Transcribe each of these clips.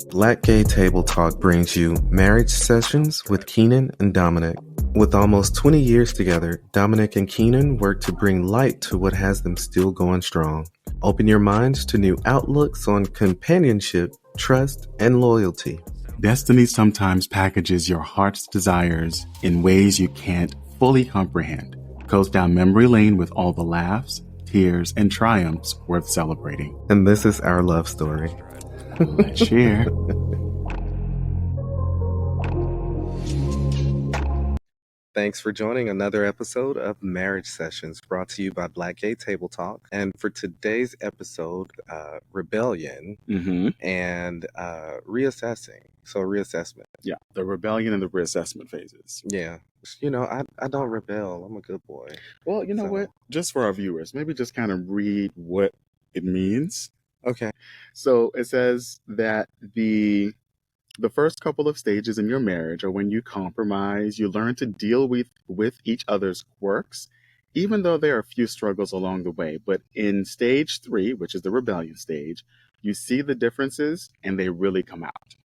Black Gay Table Talk brings you Marriage Sessions with Kenan and Domonic. With almost 20 years together, Domonic and Kenan work to bring light to what has them still going strong. Open your minds to new outlooks on companionship, trust, and loyalty. Destiny sometimes packages your heart's desires in ways you can't fully comprehend. Coast down memory lane with all the laughs, tears, and triumphs worth celebrating. And this is our love story. Let's share. Thanks for joining another episode of Marriage Sessions brought to you by Black Gay Table Talk. And for today's episode, Rebellion and Reassessing. So reassessment. Yeah, the rebellion and the reassessment phases. Yeah. You know, I don't rebel. I'm a good boy. Well, you know what? Just for our viewers, maybe just kind of read what it means. Okay. So it says that the first couple of stages in your marriage are when you compromise, you learn to deal with each other's quirks, even though there are a few struggles along the way. But in stage 3, which is the rebellion stage, you see the differences and they really come out.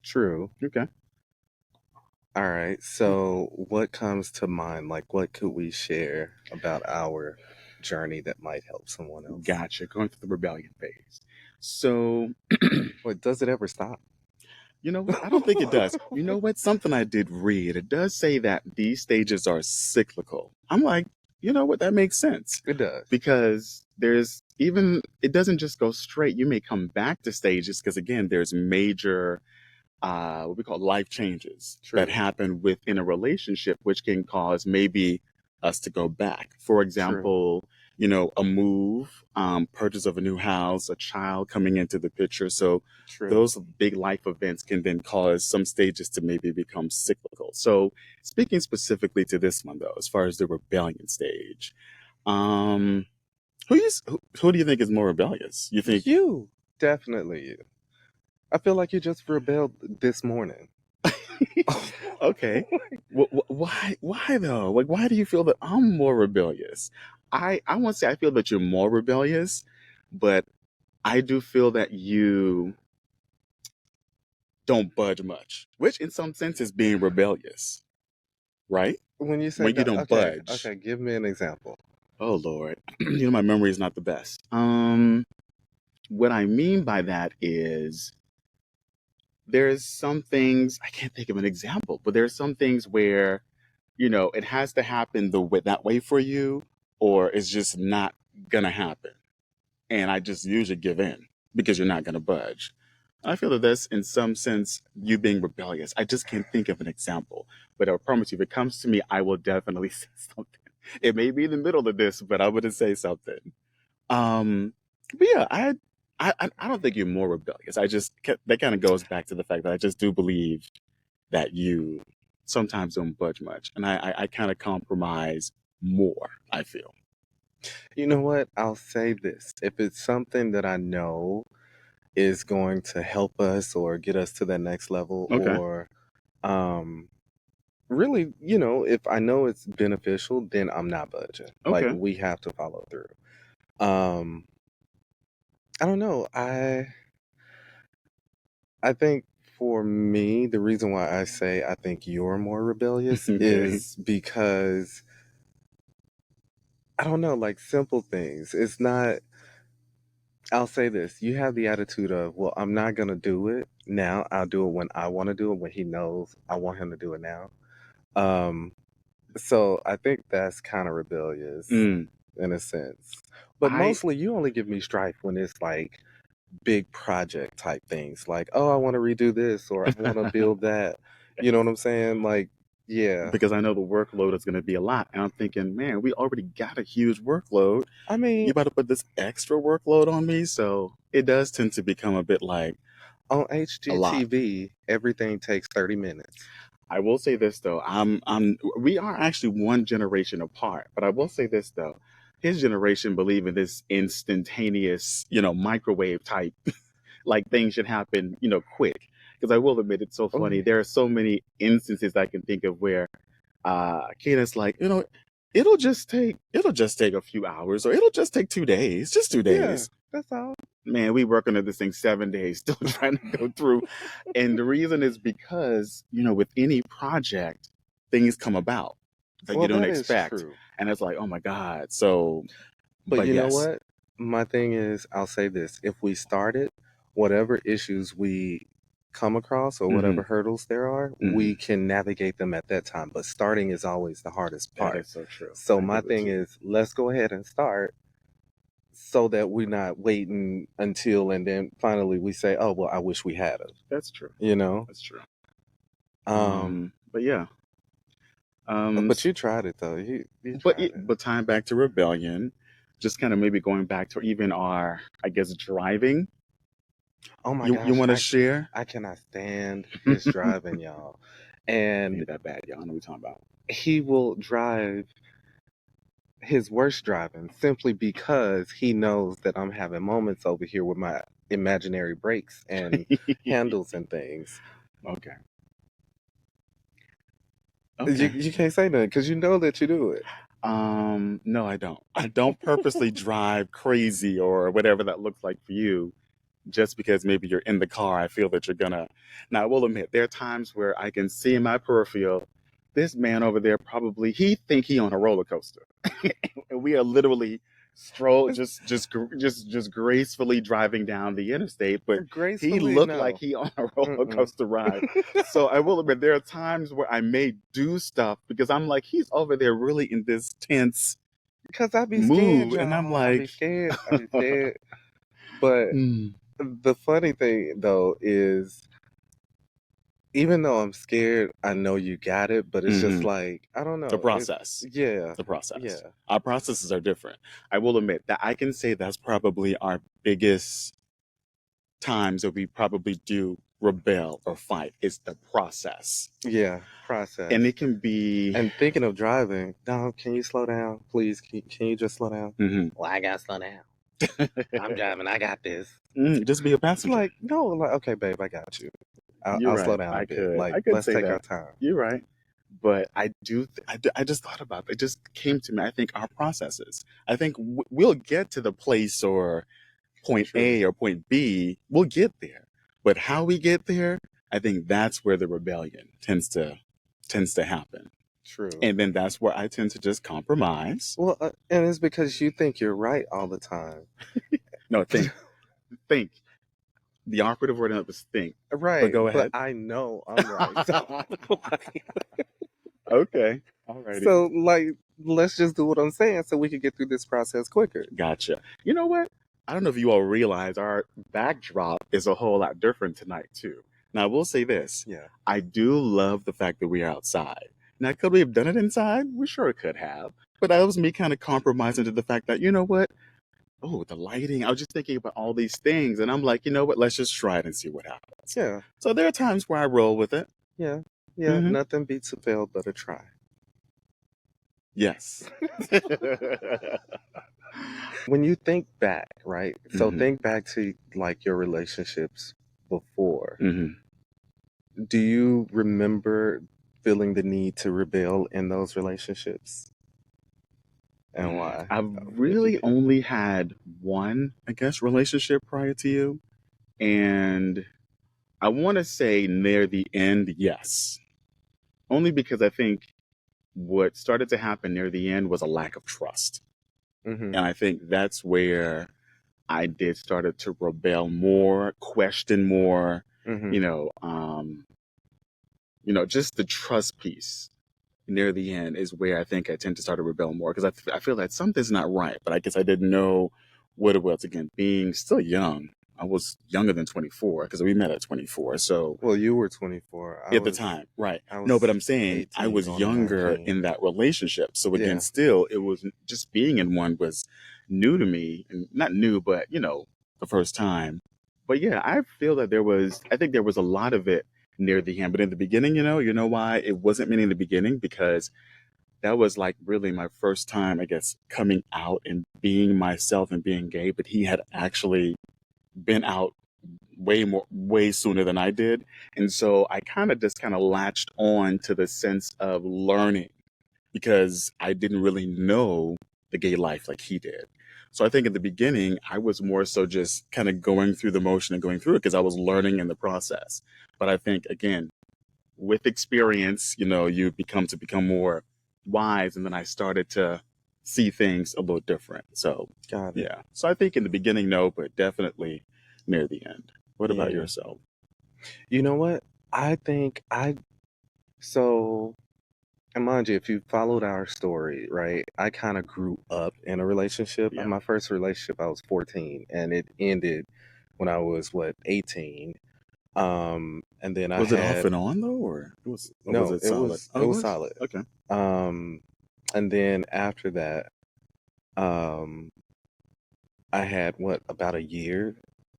True. Okay. All right. So what comes to mind? Like, what could we share about our journey that might help someone else? Gotcha. Going through the rebellion phase. So, What, does it ever stop? You know what? I don't think it does. You know what? Something I did read. It does say that these stages are cyclical. I'm like, you know what? That makes sense. It does. Because it doesn't just go straight. You may come back to stages because, again, there's major, what we call life changes that happen within a relationship, which can cause maybe us to go back. For example, you know, a move, purchase of a new house, a child coming into the picture. So those big life events can then cause some stages to maybe become cyclical. So speaking specifically to this one, though, as far as the rebellion stage, who do you think is more rebellious? You think you? Definitely you. I feel like you just rebelled this morning. Okay. Why though? Like, why do you feel that I'm more rebellious? I won't say I feel that you're more rebellious, but I do feel that you don't budge much, which in some sense is being rebellious, right? When you say when you don't budge. Okay, give me an example. Oh Lord, you know my memory is not the best. What I mean by that is there's some things, I can't think of an example, but there's some things where, you know, it has to happen that way for you, or it's just not gonna happen. And I just usually give in because you're not gonna budge. I feel that that's in some sense you being rebellious. I just can't think of an example, but I promise you, if it comes to me, I will definitely say something. It may be in the middle of this, but I would say something. But yeah, I don't think you're more rebellious. That kind of goes back to the fact that I just do believe that you sometimes don't budge much. And I kind of compromise more, I feel. You know what? I'll say this. If it's something that I know is going to help us or get us to that next level, or really, you know, if I know it's beneficial, then I'm not budging. Like, we have to follow through. I don't know. I think for me, the reason why I say I think you're more rebellious is because, I don't know, like simple things. It's not, I'll say this. You have the attitude of, well, I'm not going to do it now. I'll do it when I want to do it, when he knows I want him to do it now. So I think that's kind of rebellious in a sense. But mostly you only give me strife when it's like big project type things. Like, oh, I want to redo this, or I want to build that. You know what I'm saying? Like, yeah. Because I know the workload is going to be a lot. And I'm thinking, man, we already got a huge workload. I mean, you about to put this extra workload on me? So it does tend to become a bit like, on HGTV, everything takes 30 minutes. I will say this though, we are actually one generation apart, but I will say this though, his generation believe in this instantaneous, you know, microwave type, like things should happen, you know, quick. Because I will admit, it's so funny. There are so many instances I can think of where Kenan's like, it'll just take a few hours, or it'll just take 2 days, just 2 days. That's all. Man, we working on this thing 7 days, still trying to go through. And the reason is because, with any project, things come about that you don't that is expect. true. And it's like, oh my God. So, But you know yes. what? My thing is, I'll say this. If we started, whatever issues we come across or whatever hurdles there are, we can navigate them at that time. But starting is always the hardest part. That is so true. So my thing is, let's go ahead and start so that we're not waiting until, and then finally we say, oh, well, I wish we had it. That's true. That's true. But yeah. But you tried it though. You tried it. But tying back to rebellion, just kind of maybe going back to even our, I guess, driving. Oh my gosh. You want to share? I cannot stand his driving, y'all. And ain't that bad, y'all. I know what we're talking about. He will drive his worst driving simply because he knows that I'm having moments over here with my imaginary brakes and handles and things. Okay. You can't say nothing because you know that you do it. No, I don't. I don't purposely drive crazy or whatever that looks like for you, just because maybe you're in the car. I feel that you're gonna. Now, I will admit, there are times where I can see in my peripheral, this man over there he think he on a roller coaster, and we are literally just gracefully driving down the interstate, but he looked like he on a roller coaster ride. So I will admit, there are times where I may do stuff because I'm like, he's over there really in this tense because I be mood, scared, and I'm like, I be scared. But the funny thing though is, even though I'm scared, I know you got it, but it's just like, I don't know. The process. The process. Yeah. Our processes are different. I will admit that I can say that's probably our biggest times that we probably do rebel or fight is the process. Yeah, process. And it can be... And thinking of driving, no, can you slow down? Please, can you just slow down? Well, I got to slow down. I'm driving. I got this. Just be a passenger. Like, no, okay, babe, I got you. I'll slow down a bit. I could let's say take that. our time. You're right. But I just thought about it. It just came to me. I think our processes. I think we'll get to the place or point A or point B. We'll get there. But how we get there, I think that's where the rebellion tends to happen. True. And then that's where I tend to just compromise. Well, and it's because you think you're right all the time. No, think. The operative word is think. Right. But go ahead. But I know I'm right. So. Okay. All right. So, let's just do what I'm saying so we can get through this process quicker. Gotcha. You know what? I don't know if you all realize our backdrop is a whole lot different tonight, too. Now, I will say this. Yeah. I do love the fact that we are outside. Now, could we have done it inside? We sure could have. But that was me kind of compromising to the fact that, you know what? Oh, the lighting. I was just thinking about all these things. And I'm like, you know what? Let's just try it and see what happens. Yeah. So there are times where I roll with it. Yeah. Yeah. Nothing beats a fail but a try. Yes. When you think back, right? So think back to your relationships before. Do you remember feeling the need to rebel in those relationships? And why? I've really only had one, I guess, relationship prior to you. And I want to say near the end, yes. Only because I think what started to happen near the end was a lack of trust. And I think that's where I started to rebel more, question more, just the trust piece near the end is where I think I tend to start to rebel more because I feel that something's not right, but I guess I didn't know what it was. Again, being still young, I was younger than 24 because we met at 24. So, well, you were 24 at the time, right? No, but I'm saying I was younger in that relationship. So again, still, it was just being in one was new to me, and not new, but the first time. But yeah, I feel that I think there was a lot of it near the end, but in the beginning, you know why it wasn't many in the beginning, because that was really my first time, I guess, coming out and being myself and being gay, but he had actually been out way sooner than I did. And so I kind of latched on to the sense of learning because I didn't really know the gay life like he did. So I think in the beginning, I was more so just kind of going through the motion and going through it because I was learning in the process. But I think, again, with experience, you become more wise. And then I started to see things a little different. So, Got it. yeah. So I think in the beginning, no, but definitely near the end. What about Yeah. yourself? You know what? So, and mind you, if you followed our story, right, I kind of grew up in a relationship. Yeah. My first relationship, I was 14, and it ended when I was, 18. And then I Was it off had, and on though, or was no, it solid? Oh, it it was was? solid. Okay. Um, and then after that, um, I had about a year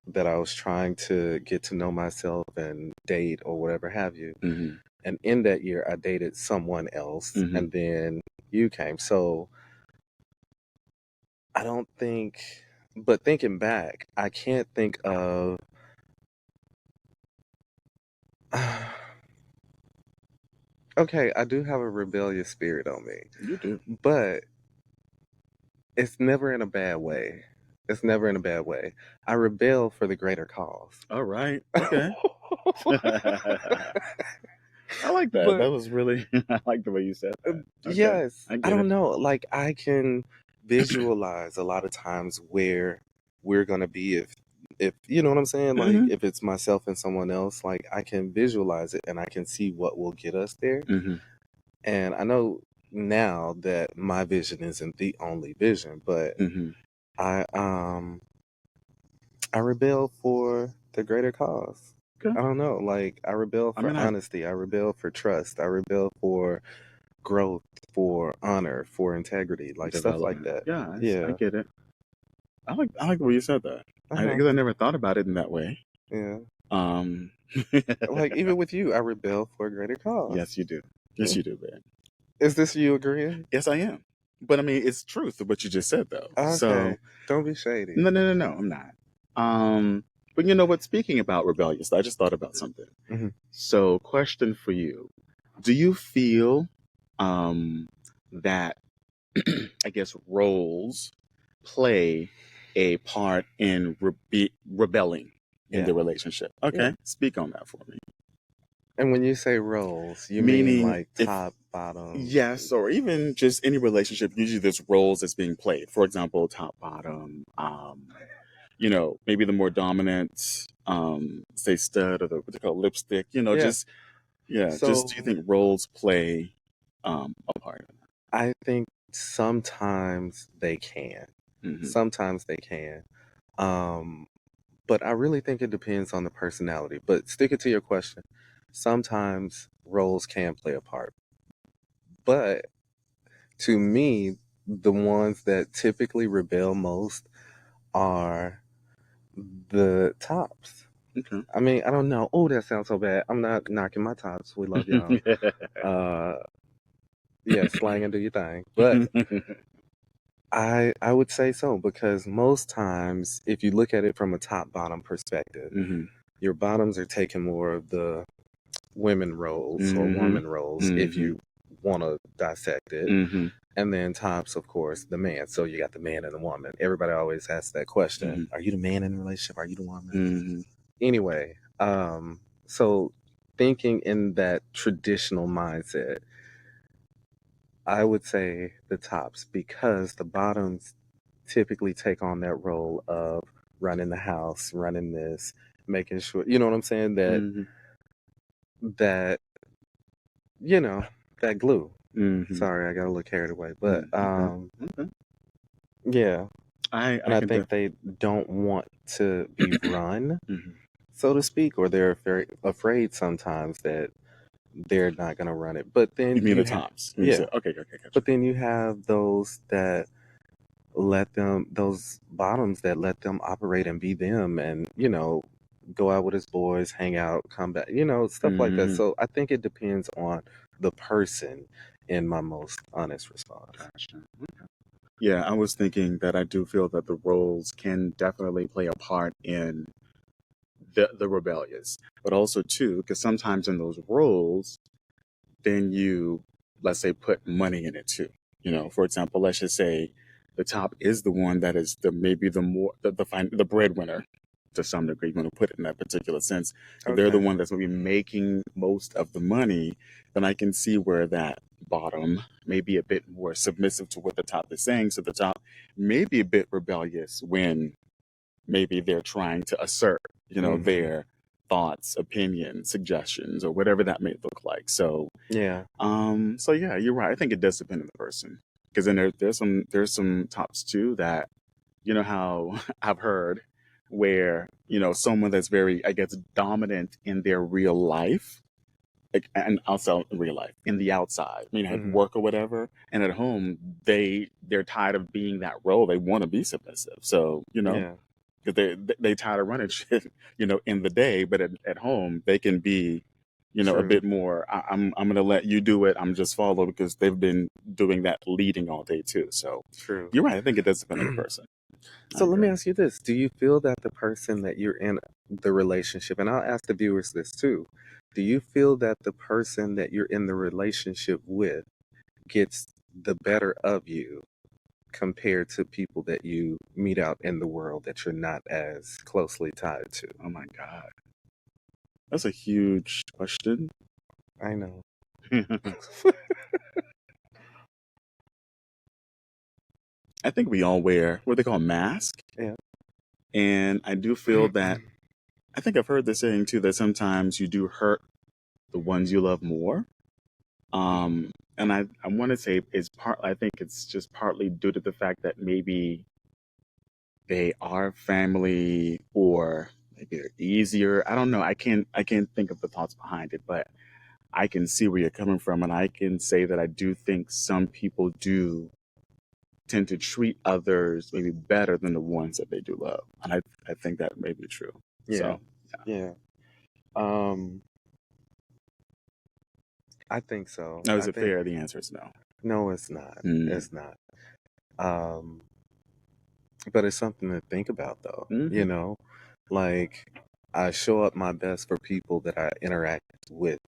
that I was trying to get to know myself and date or whatever have you. Mm-hmm. And in that year, I dated someone else, Mm-hmm. and then you came. So I don't think, but thinking back, I can't think of. Okay, I do have a rebellious spirit on me, You do. but it's never in a bad way. It's never in a bad way. I rebel for the greater cause. All right. Okay. I like that. But That was really, I like the way you said that. Okay. yes, I I get it. don't know. Like I can visualize a lot of times where we're gonna be if you know what I'm saying. Like Mm-hmm. if it's myself and someone else, like I can visualize it and I can see what will get us there. Mm-hmm. And I know now that my vision isn't the only vision, but Mm-hmm. I I rebel for the greater cause. Okay. I don't know. Like I rebel I for mean, honesty. I rebel for trust. I rebel for growth, for honor, for integrity, like stuff like development. that. Yeah, I Yeah. get it. I like the way you said that. Uh-huh. Because I never thought about it in that way. Yeah. Um, Like even with you, I rebel for a greater cause. yes, you do. Yes, Yeah. you do, man. Is this you agreeing? Yes, I am. But I mean, it's truth of what you just said, though. So Okay. Don't be shady. no, I'm not. But you know what? Speaking about rebellious, I just thought about something. Mhm. So, question for you: do you feel that I guess roles play a part in rebelling in the Yeah. relationship? Yeah. Okay, speak on that for me. And when you say roles, you mean Meaning, like if top, bottom. yes, or even just any relationship, usually there's roles that's being played. For example, top, bottom. Maybe the more dominant, say stud or the what they call lipstick. Yeah. Just do you So think roles play a part in I think sometimes they can. that? Mm-hmm. Sometimes they can. Um, but I really think it depends on the personality. But sticking to your question, sometimes roles can play a part. But to me, the ones that typically rebel most are the tops. Okay. I mean, I don't know. Oh, that sounds so bad. I'm not knocking my tops. We love y'all. Yeah, slang and do your thing. But I would say so because most times, if you look at it from a top bottom perspective, Mm-hmm. your bottoms are taking more of the women roles or Mm-hmm. woman roles if Mm-hmm. you want to dissect it. Mm-hmm. And then tops, of course, the man. So you got the man and the woman. Everybody always asks that question. Mm-hmm. Are you the man in the relationship? Are you the woman? Mm-hmm. Anyway, so thinking in that traditional mindset, I would say the tops because the bottoms typically take on that role of running the house, running this, making sure, you know what I'm saying? Mm-hmm. That, you know, that glue. Mm-hmm. Sorry, I got a little carried away. But Okay. Okay. yeah. And I I can think they don't want to be run, mm-hmm. so to speak, or they're very afraid sometimes that they're not going to run it. But You then mean the tops? When you yeah. said okay, gotcha. But then you have those that those bottoms that let them operate and be them and, go out with his boys, hang out, come back, stuff like that. Mm-hmm. So I think it depends on the person in my most honest response. Gotcha. Yeah, I was thinking that I do feel that the roles can definitely play a part in the rebellious, but also too, because sometimes in those roles, then you let's say, put money in it too. For example, let's just say the top is the one that is maybe the breadwinner to some degree. You want to put it in that particular sense. If they're the Okay. one that's going to be making most of the money, then I can see where that bottom may be a bit more submissive to what the top is saying. So the top may be a bit rebellious when maybe they're trying to assert, their thoughts, opinions, suggestions, or whatever that may look like. So, Yeah. so yeah, you're right. I think it does depend on the person, because then there's some tops too that, how I've heard where someone that's very, I guess, dominant in their real life, like, and also in real life, in the outside, at Hmm. work or whatever, and at home they're tired of being that role. They want to be submissive, so Yeah. because they tired of running shit, in the day, but at home they can be, a True. bit more. I'm gonna let you do it. I'm just follow because they've been doing that leading all day too. So True. you're right. I think it does depend on the person. I So let me agree. ask you this. Do you feel that the person that you're in the relationship, and I'll ask the viewers this too, do you feel that the person that you're in the relationship with gets the better of you compared to people that you meet out in the world that you're not as closely tied to? Oh my God, that's a huge question. I know. I think we all wear what they call mask, Yeah. and I do feel that I think I've heard the saying too that sometimes you do hurt the ones you love more. And I want to say I think it's just partly due to the fact that maybe they are family, or maybe they're easier. I don't know. I can't think of the thoughts behind it, but I can see where you're coming from, and I can say that I do think some people do tend to treat others maybe better than the ones that they do love, and I think that may be true. Yeah. So Yeah. Um, I think so. now, I is it think fair? The answer is no. no, it's not. Mm. It's not. Um, but it's something to think about though. Hmm. Like I show up my best for people that I interact with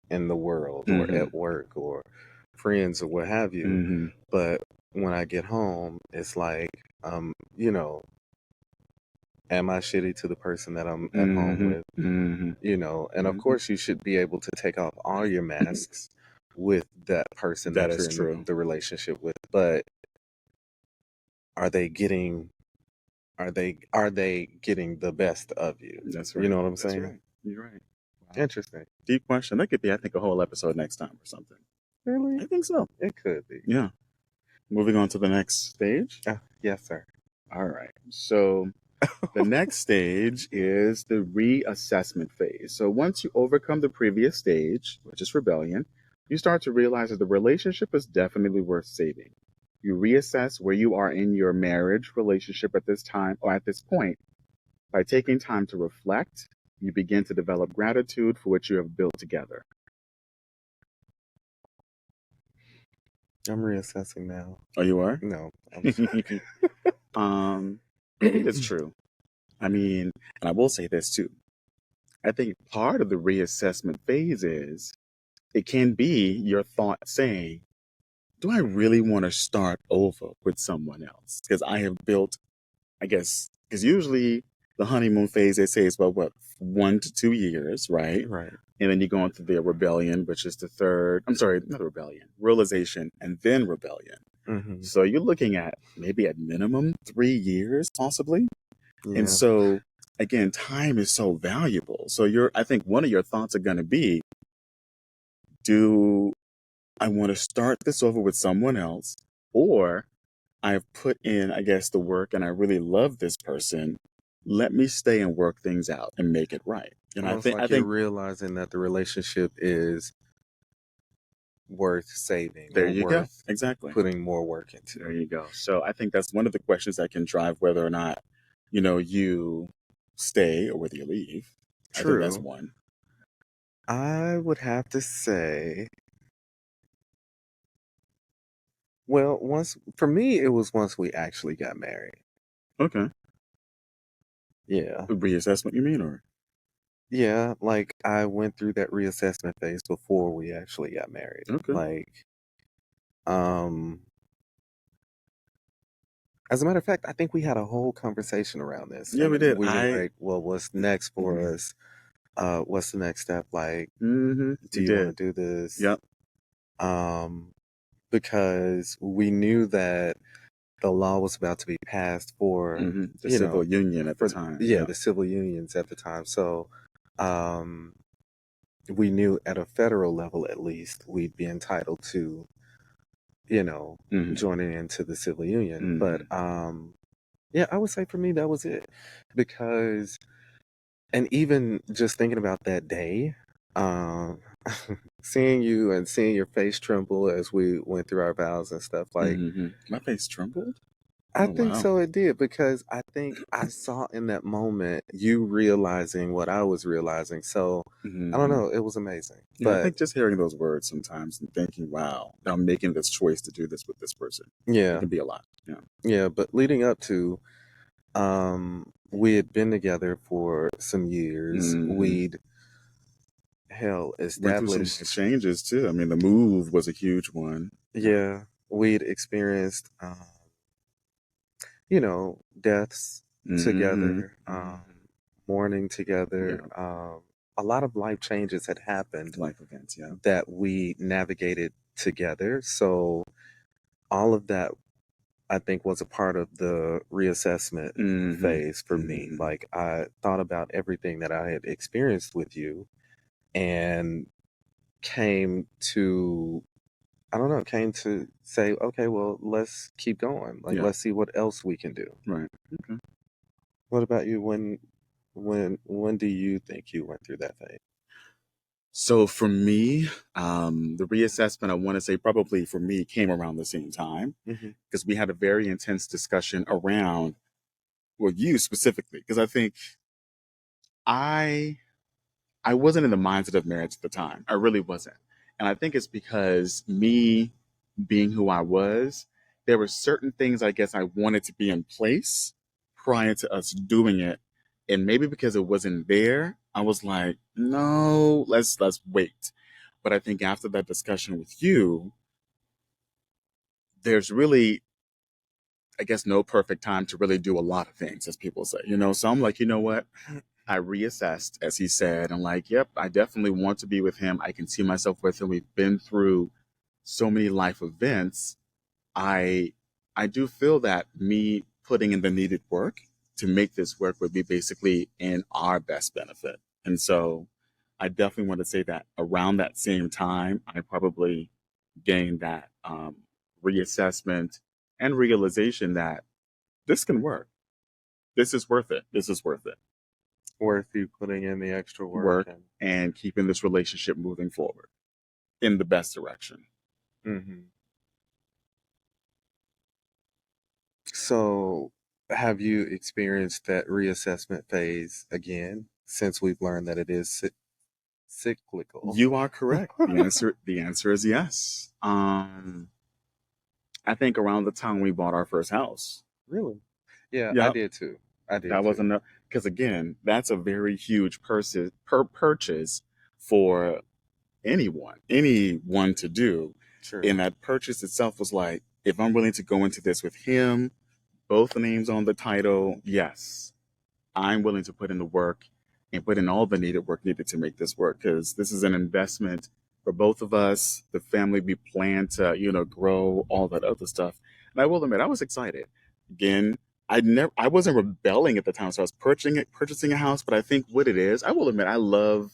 in the world or Hmm. at work or friends or what have you. Hmm. But when I get home, it's like, you know, am I shitty to the person that I'm at home Hmm. with? Hmm. And of Hmm. course you should be able to take off all your masks with that person That that is you're in true. the relationship with. But are they getting are they getting the best of you? That's You right. know what I'm That's saying? right. You're right. Wow. Interesting. Deep question. That could be, I think, a whole episode next time or something. Really? I think so. It could be. Yeah. Moving on to the next stage. Yes, sir. All right. So the next stage is the reassessment phase. So once you overcome the previous stage, which is rebellion, you start to realize that the relationship is definitely worth saving. You reassess where you are in your marriage relationship at this time or at this point. By taking time to reflect, you begin to develop gratitude for what you have built together. I'm reassessing now. Oh, you are? No, I'm sorry. I think it's true. I mean, and I will say this too. I think part of the reassessment phase is it can be your thought saying, do I really want to start over with someone else? Because I have built, I guess, because usually the honeymoon phase, they say, is about what, 1 to 2 years, right? Right. And then you go into the rebellion, which is the third, I'm sorry, not rebellion, realization, and then rebellion. Hmm. So you're looking at maybe at minimum 3 years, possibly. And Yeah. so, again, time is so valuable. So I think one of your thoughts are going to be, do I want to start this over with someone else? Or I've put in, I guess, the work and I really love this person. Let me stay and work things out and make it right. And Almost I like you're think realizing that the relationship is worth saving there or you go. worth Exactly. putting more work into. There you go. So I think that's one of the questions that can drive whether or not, you stay or whether you leave. I think that's True. one. I would have to say, well, for me, it was once we actually got married. Okay. Yeah. Reassessment, you mean, or? Yeah. Like I went through that reassessment phase before we actually got married. Okay. Like As a matter of fact, I think we had a whole conversation around this, Yeah, and we did. we were like, "Well, what's next for us? What's the next step? Like, do We you want to did. do this?" Yep. Because we knew that the law was about to be passed for, The civil union at the for time. the civil unions at the time. So, um, we knew at a federal level, at least, we'd be entitled to, joining into the civil union. But yeah, I would say for me that was it, because, and even just thinking about that day, um, seeing you and seeing your face tremble as we went through our vows and stuff, like, My face trembled. I Oh, think wow. so it did, because I think I saw in that moment you realizing what I was realizing. So I don't know, it was amazing. Yeah, I But think just hearing those words sometimes and thinking, wow, I'm making this choice to do this with this person. It yeah, can be a lot. Yeah. yeah. But leading up to, we had been together for some years. We'd Went through some life established, changes too. I mean, the move was a huge one. yeah, we'd experienced, deaths together, mourning together. Yeah. A lot of life changes had happened Life events. Yeah. that we navigated together. So all of that, I think, was a part of the reassessment phase for me. Like, I thought about everything that I had experienced with you and came to, I don't know, came to say, okay, well, let's keep going. Like, Yeah. let's see what else we can do. Right. Okay. What about you? When do you think you went through that phase? So for me, the reassessment, I want to say probably for me came around the same time because we had a very intense discussion around, well, you specifically, because I think I I wasn't in the mindset of marriage at the time. I really wasn't. And I think it's because me being who I was, there were certain things I guess I wanted to be in place prior to us doing it. And maybe because it wasn't there, I was like, no, let's wait. But I think after that discussion with you, there's really, I guess, no perfect time to really do a lot of things, as people say, So I'm like, you know what? I reassessed, as he said, and like, yep, I definitely want to be with him. I can see myself with him. We've been through so many life events. I I do feel that me putting in the needed work to make this work would be basically in our best benefit. And so I definitely want to say that around that same time, I probably gained that reassessment and realization that this can work. This is worth it. This is worth it. Worth you putting in the extra work Work and keeping this relationship moving forward in the best direction. So, have you experienced that reassessment phase again since we've learned that it is cyclical? You are correct. The answer is yes. I think around the time we bought our first house. Really? Yeah, I Yep. did too. I did That too. wasn't because again, that's a very huge purchase for anyone to do. True. And that purchase itself was like, if I'm willing to go into this with him, both names on the title, yes, I'm willing to put in the work and put in all the needed work needed to make this work because this is an investment for both of us, the family we plan to, grow, all that other stuff. And I will admit, I was excited. Again, I wasn't rebelling at the time, so I was purchasing a house. But I think what it is, I will admit, I love,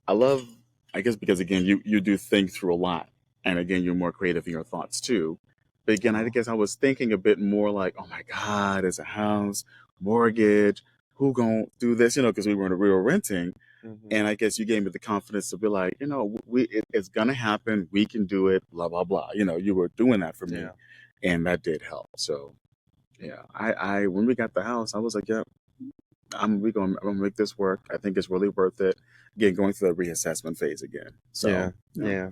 I guess because again, you do think through a lot, and again, you're more creative in your thoughts too. But again, I guess I was thinking a bit more like, oh my God, it's a house, mortgage, who gonna do this? Because we were renting, and I guess you gave me the confidence to be like, it's gonna happen, we can do it, blah blah blah. You were doing that for me, Yeah. and that did help. So yeah, I when we got the house, I was like, yeah, I'm gonna make this work. I think it's really worth it. Again, going through the reassessment phase again. So Yeah.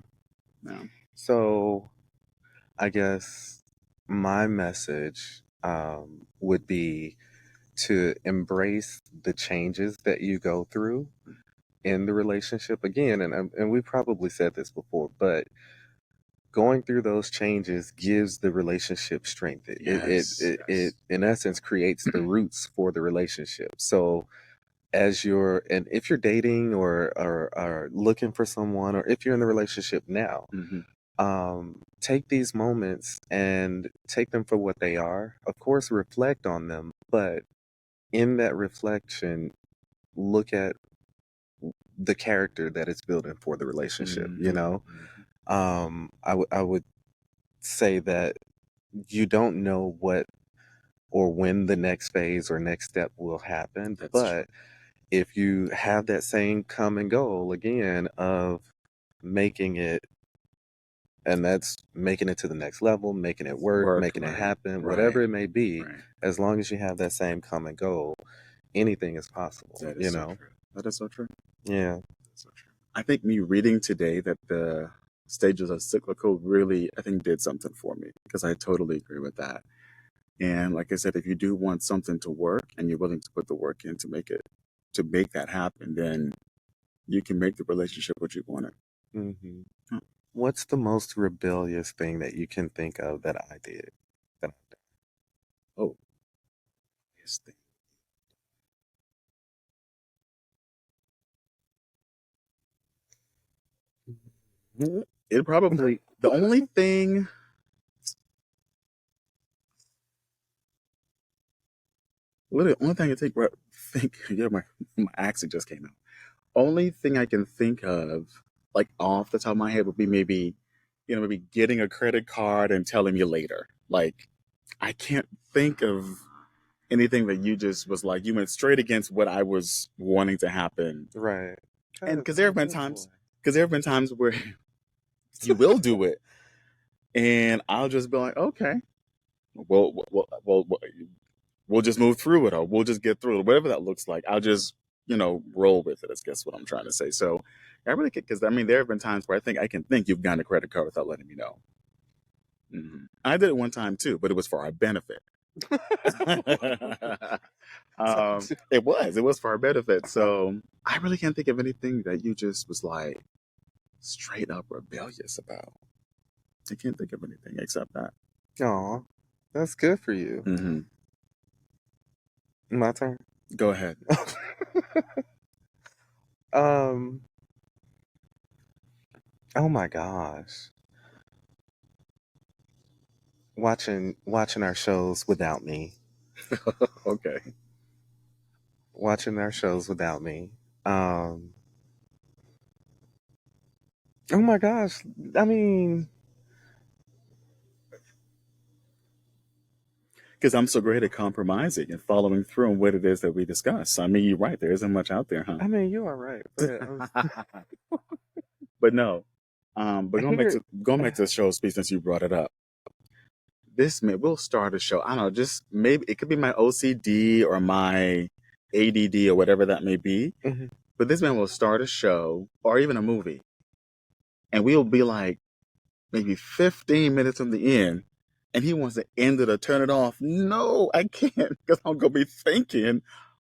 yeah. So, I guess my message would be to embrace the changes that you go through in the relationship again. And we probably said this before, but going through those changes gives the relationship strength. It in essence creates the roots for the relationship. So and if you're dating or looking for someone, or if you're in the relationship now, take these moments and take them for what they are. Of course, reflect on them, but in that reflection, look at the character that it's building for the relationship. I would say that you don't know what or when the next phase or next step will happen, but if you have that same common goal again of making it, and that's making it to the next level, making it work, making it happen, whatever it may be, as long as you have that same common goal, anything is possible. That is so true. That is so true. Yeah. That's so true. I think me reading today that the stages are cyclical really, I think, did something for me, because I totally agree with that. And like I said, if you do want something to work and you're willing to put the work in to make that happen, then you can make the relationship what you want it. Mm-hmm. What's the most rebellious thing that you can think of that I did? Oh, yes, thing. It probably the only thing. Literally, the only thing I think yeah, my accent just came out. Only thing I can think of, like off the top of my head, would be maybe getting a credit card and telling me later. Like, I can't think of anything that you just was like, you went straight against what I was wanting to happen. Right. And because there have been times where you will do it, and I'll just be like, okay, we'll just move through it, or we'll just get through it, whatever that looks like. I'll just roll with it. I guess what I'm trying to say. So I really, because there have been times where I can think you've gotten a credit card without letting me know. I did it one time too, but it was for our benefit. It was for our benefit. So I really can't think of anything that you just was like straight up rebellious about. I can't think of anything except that. Aw, that's good for you. My turn. Go ahead. Oh my gosh. Watching our shows without me. Okay. Watching our shows without me. Oh my gosh. I mean, because I'm so great at compromising and following through on what it is that we discuss. I mean, you're right. There isn't much out there, huh? I mean, you are right. But no. But going back to the show speech, since you brought it up, we'll start a show. I don't know, just maybe it could be my OCD or my ADD or whatever that may be. Mm-hmm. But this man will start a show or even a movie, and we'll be like maybe 15 minutes from the end, and he wants to end it or turn it off. No, I can't, because I'm gonna be thinking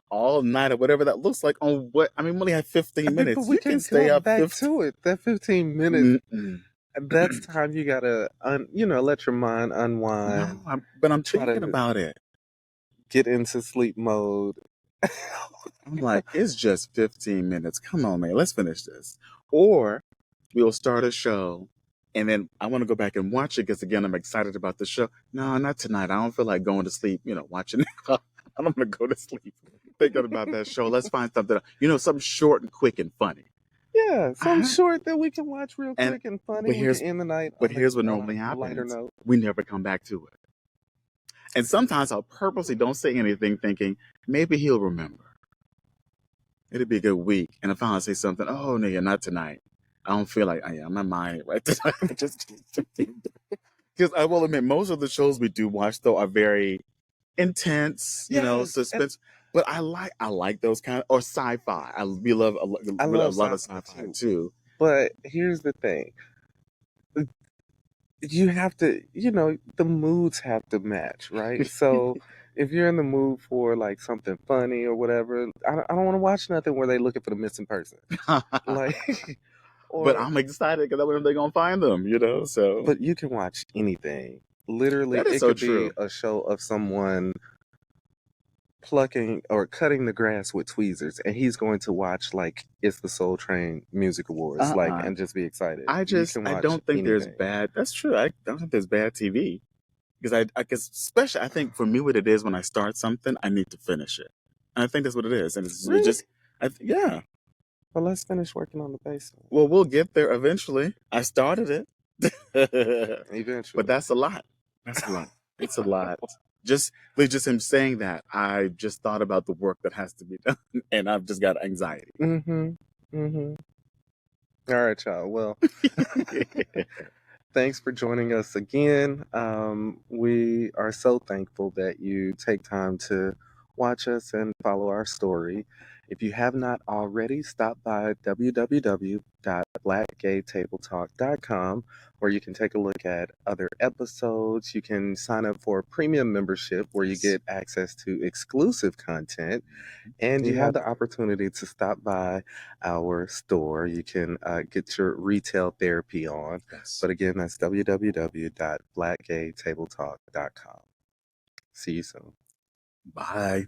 all night or whatever that looks like on what. I mean, we only have 15 minutes. But we can stay up back to it. That 15 minutes. That's time you gotta, let your mind unwind. No, but I'm thinking about it. Get into sleep mode. I'm like, it's just 15 minutes. Come on, man, let's finish this. Or we'll start a show, and then I want to go back and watch it because, again, I'm excited about the show. No, not tonight. I don't feel like going to sleep, watching it. I don't want to go to sleep thinking about that show. Let's find something, something short and quick and funny. Yeah, something short that we can watch real quick and funny. But here's the night. But here's what normally happens: we never come back to it. And sometimes I'll purposely don't say anything, thinking maybe he'll remember. It'll be a good week, and if I say something, oh nigga, not tonight. I don't feel like I'm not mind right tonight. Just because I will admit, most of the shows we do watch though are very intense, suspense. But I like those kind of, or sci-fi. We love a lot of sci-fi too. But here's the thing: you have to, the moods have to match, right? So if you're in the mood for like something funny or whatever, I don't want to watch nothing where they looking for the missing person, like, But I'm excited because I wonder if they're gonna find them. So But you can watch anything. Literally, that is it so could be true. a show of someone plucking or cutting the grass with tweezers, and he's going to watch like it's the Soul Train Music Awards, like, Uh-uh. and just be excited. You can I watch don't think there's anything. bad. That's true. I don't think there's bad TV because I guess especially I think for me what it is when I start something I need to finish it, and I think that's what it is, and it's Really? just yeah. Well, let's finish working on the basement. Well, we'll get there eventually. I started it, but Eventually. that's a lot. That's a lot. It's a lot. Just him saying that, I just thought about the work that has to be done, and I've just got anxiety. Mm-hmm. Mm-hmm. All right, y'all. Well, thanks for joining us again. We are so thankful that you take time to watch us and follow our story. If you have not already, stop by www.blackgaytabletalk.com where you can take a look at other episodes. You can sign up for a premium membership where you get access to exclusive content. And you have the opportunity to stop by our store. You can get your retail therapy on. Yes. But again, that's www.blackgaytabletalk.com. See you soon. Bye.